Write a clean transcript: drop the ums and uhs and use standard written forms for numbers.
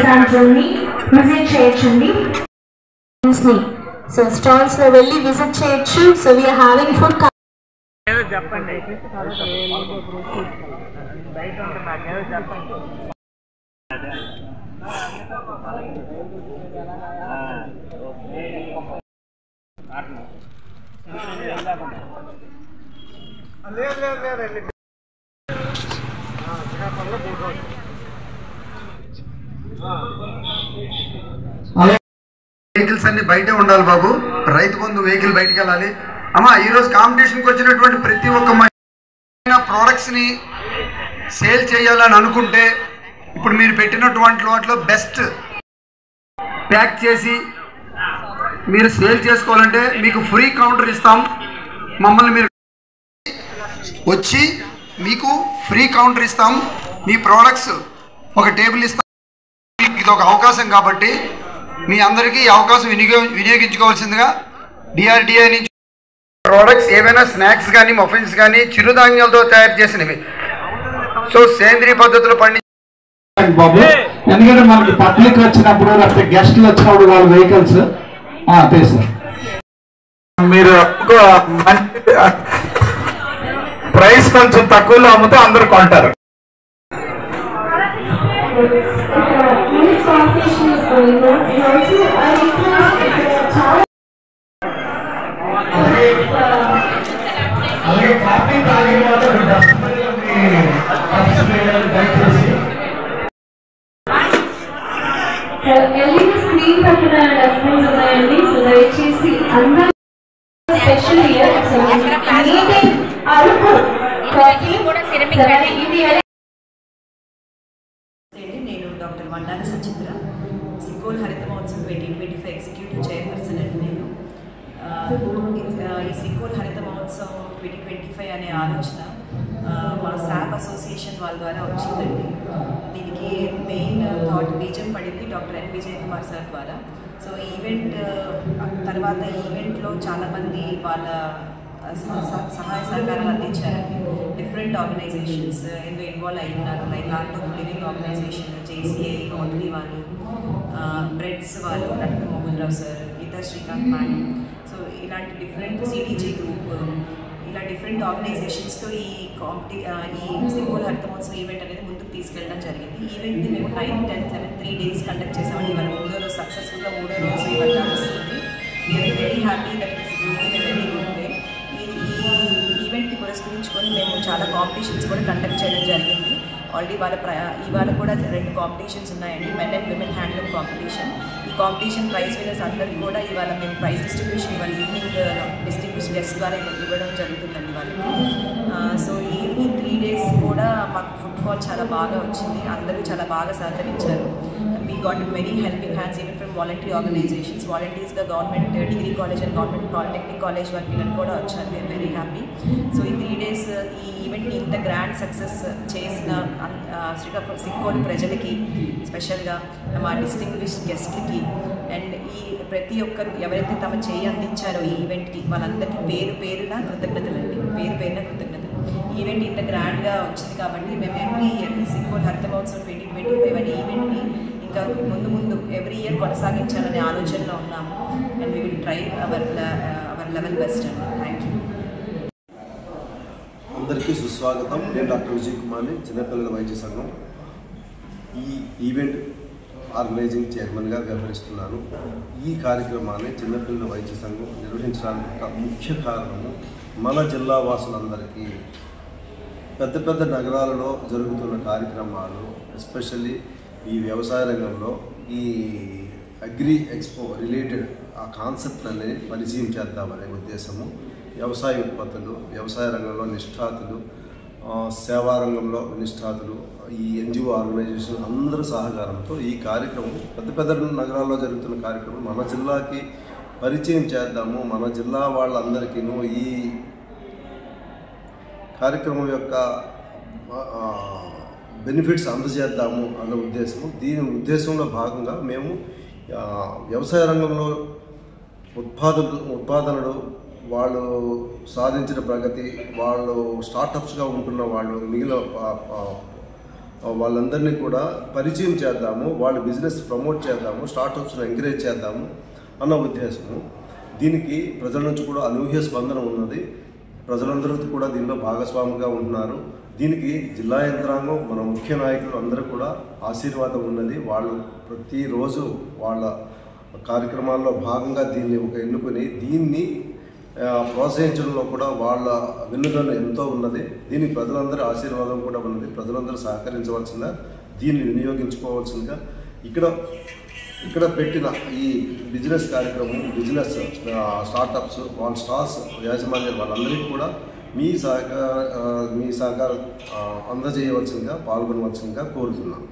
సెంటర్ని విజిట్ చేయొచ్చండి. So stalls లో వెళ్ళి విజిట్ చేయొచ్చు. So we are having food. చెప్పండి బయట ఉంటే నాకేదో చెప్పండి. వెహికల్స్ అన్ని బయటే ఉండాలి బాబు. రైతు బంధు వెహికల్ బయటకు వెళ్ళాలి. అమ్మా ఈరోజు కాంపిటీషన్కి వచ్చినటువంటి ప్రతి ఒక్క ప్రోడక్ట్స్ని సేల్ చేయాలని అనుకుంటే ఇప్పుడు మీరు పెట్టినటువంటి వాటిలో బెస్ట్ ప్యాక్ చేసి మీరు సేల్ చేసుకోవాలంటే మీకు ఫ్రీ కౌంటర్ ఇస్తాం. మమ్మల్ని మీరు వచ్చి మీకు ఫ్రీ కౌంటర్ ఇస్తాం. మీ ప్రోడక్ట్స్ ఒక టేబుల్ ఇస్తాం. ఇది ఒక అవకాశం కాబట్టి మీ అందరికీ ఈ అవకాశం వినియోగించుకోవాల్సిందిగా డిఆర్డిఏ నుంచి ప్రోడక్ట్స్ ఏవైనా స్నాక్స్ కానీ మఫిన్స్ కానీ చిరుధాన్యాలతో తయారు చేసినవి. సో సేంద్రీయ పద్ధతులు బాబు, ఎందుకంటే మనకి పబ్లిక్ వచ్చినప్పుడు లేకపోతే గెస్ట్లు వచ్చినప్పుడు వాళ్ళ వెహికల్స్ సార్ మీరు ప్రైస్ కొంచెం తక్కువలో అమ్మితే అందరు కొంటారు. ఎల్ఈడి స్క్రీన్ పక్కన డస్ట్బిన్స్ ఉన్నాయండి. సో దయచేసి అందరూ స్పెషల్ నేను డాక్టర్ వండాల సచిత్ర, సికోల్ హరిత మహోత్సవం 2025 ఎగ్జిక్యూటివ్ చైర్పర్సన్ అండి. నేను ఈ సికోల్ హరిత మహోత్సవం 2025 అనే ఆలోచన మా శాప్ అసోసియేషన్ వాళ్ళ ద్వారా వచ్చిందండి. దీనికి మెయిన్ థాట్ బీజం పడింది doctor N Vijay Kumar sir ద్వారా. సో ఈవెంట్ తర్వాత ఈవెంట్లో చాలామంది వాళ్ళ సహాయ సహకారాలు అందించారండి. డిఫరెంట్ ఆర్గనైజేషన్స్ ఇందులో ఇన్వాల్వ్ అయి ఉన్నారు. Like art of living organisation, JCI, Rotary వాళ్ళు, బ్రెడ్స్ వాళ్ళు, doctor Mohan Rao sir, Geetha Srikanth madam. So ఇలాంటి డిఫరెంట్ సిటీజీ గ్రూప్, ఇలా డిఫరెంట్ ఆర్గనైజేషన్స్తో ఈ సికోల్ హరిత మహోత్సవం ఈవెంట్ అనేది ముందుకు తీసుకెళ్ళడం జరిగింది. ఈవెంట్ని మేము 9, 10, 11 3 days కండక్ట్ చేసామండి. ఇవాళ 3వ రోజు సక్సెస్ఫుల్గా 3వ రోజు ఇవాళ నడుస్తుంది. We are very happy that it is going in a very good way. ఈ ఈవెంట్ని పురస్కరించుకొని మేము చాలా కాంపిటీషన్స్ కూడా కండక్ట్ చేయడం జరిగింది. ఆల్రెడీ ఇవాళ కూడా 2 కాంపిటీషన్స్ ఉన్నాయండి. Men and women handloom competition. ఈ కాంపిటీషన్ ప్రైజ్ విన్నర్స్ అందరికీ కూడా ఇవాళ మేము ప్రైజ్ డిస్ట్రిబ్యూషన్ ఇవాళ ఈవినింగ్ డిస్ట్రిబ్యూషన్ గెస్ట్ ద్వారా ఇవ్వడం జరుగుతుందండి వాళ్ళకి. సో ఈ 3 days కూడా మాకు ఫుట్ఫాల్ చాలా బాగా వచ్చింది. అందరూ చాలా బాగా సహకరించారు. We got many helping hands even from voluntary organisations. వాలంటీర్స్గా government degree college and government polytechnic college వాళ్ళ పిల్లలు కూడా వచ్చారు. We are very happy. సో ఈ 3 days ఈ ఈవెంట్ని ఇంత గ్రాండ్ సక్సెస్ చేసిన శ్రీకాకుళం సిక్కోలు ప్రజలకి, స్పెషల్గా మా డిస్టింగ్విష్డ్ గెస్ట్లకి అండ్ ఈ ప్రతి ఒక్కరు ఎవరైతే తమ చేయి అందించారో ఈ ఈవెంట్కి వాళ్ళందరికీ పేరు పేరున కృతజ్ఞతలండి. పేరు పేరున కృతజ్ఞతలు. ఈవెంట్ ఇంత గ్రాండ్గా వచ్చింది కాబట్టి మేము ఎవ్రీ ఇయర్ సిక్కోల్ హరిత మహోత్సవం 2025 అనే ఈవెంట్ని ఇంకా ముందు ఎవ్రీ ఇయర్ కొనసాగించాలనే ఆలోచనలో ఉన్నాము. And we will try our level best అండి. Thank you. అందరికీ సుస్వాగతం. నేను డాక్టర్ విజయ్ కుమార్ని, చిన్నపిల్లల వైద్య సంఘం ఈ ఈవెంట్ ఆర్గనైజింగ్ చైర్మన్గా వ్యవహరిస్తున్నాను. ఈ కార్యక్రమాన్ని చిన్నపిల్లల వైద్య సంఘం నిర్వహించడానికి ఒక ముఖ్య కారణము మన జిల్లా వాసులందరికీ పెద్ద పెద్ద నగరాలలో జరుగుతున్న కార్యక్రమాలు, ఎస్పెషల్లీ ఈ వ్యవసాయ రంగంలో ఈ అగ్రి ఎక్స్పో రిలేటెడ్ ఆ కాన్సెప్ట్ అనేది పరిచయం చేద్దామనే ఉద్దేశము. వ్యవసాయ ఉత్పత్తులు, వ్యవసాయ రంగంలో నిష్ఠాతులు, సేవా రంగంలో నిష్ఠాతులు, ఈ ఎన్జిఓ ఆర్గనైజేషన్ అందరి సహకారంతో ఈ కార్యక్రమం పెద్ద పెద్ద నగరాల్లో జరుగుతున్న కార్యక్రమం మన జిల్లాకి పరిచయం చేద్దాము, మన జిల్లా వాళ్ళందరికీను ఈ కార్యక్రమం యొక్క బెనిఫిట్స్ అందజేద్దాము అన్న ఉద్దేశము. దీని ఉద్దేశంలో భాగంగా మేము వ్యవసాయ రంగంలో ఉత్పాదనలు, వాళ్ళు సాధించిన ప్రగతి, వాళ్ళు స్టార్టప్స్గా ఉంటున్న వాళ్ళు, మిగిలిన వాళ్ళందరినీ కూడా పరిచయం చేద్దాము, వాళ్ళ బిజినెస్ ప్రమోట్ చేద్దాము, స్టార్టప్స్ను ఎంకరేజ్ చేద్దాము అన్న ఉద్దేశము. దీనికి ప్రజల నుంచి కూడా అనూహ్య స్పందన ఉన్నది. ప్రజలందరూ కూడా దీనిలో భాగస్వామిగా ఉంటున్నారు. దీనికి జిల్లా యంత్రాంగం, మన ముఖ్య నాయకులు అందరూ కూడా ఆశీర్వాదం ఉన్నది. వాళ్ళు ప్రతిరోజు వాళ్ళ కార్యక్రమాల్లో భాగంగా దీన్ని ఎన్నుకొని దీన్ని ప్రోత్సహించడంలో కూడా వాళ్ళ వెన్నుదన్ను ఎంతో ఉన్నది. దీనికి ప్రజలందరూ ఆశీర్వాదం కూడా ఉన్నది. ప్రజలందరూ సహకరించవలసిందిగా, దీన్ని వినియోగించుకోవాల్సిందిగా, ఇక్కడ పెట్టిన ఈ బిజినెస్ కార్యక్రమం, బిజినెస్ స్టార్టప్స్, వాళ్ళ స్టాల్స్ యాజమాన్యాలు వాళ్ళందరికీ కూడా మీ సహకారం అందజేయవలసిందిగా, పాల్గొనవలసిందిగా కోరుతున్నాను.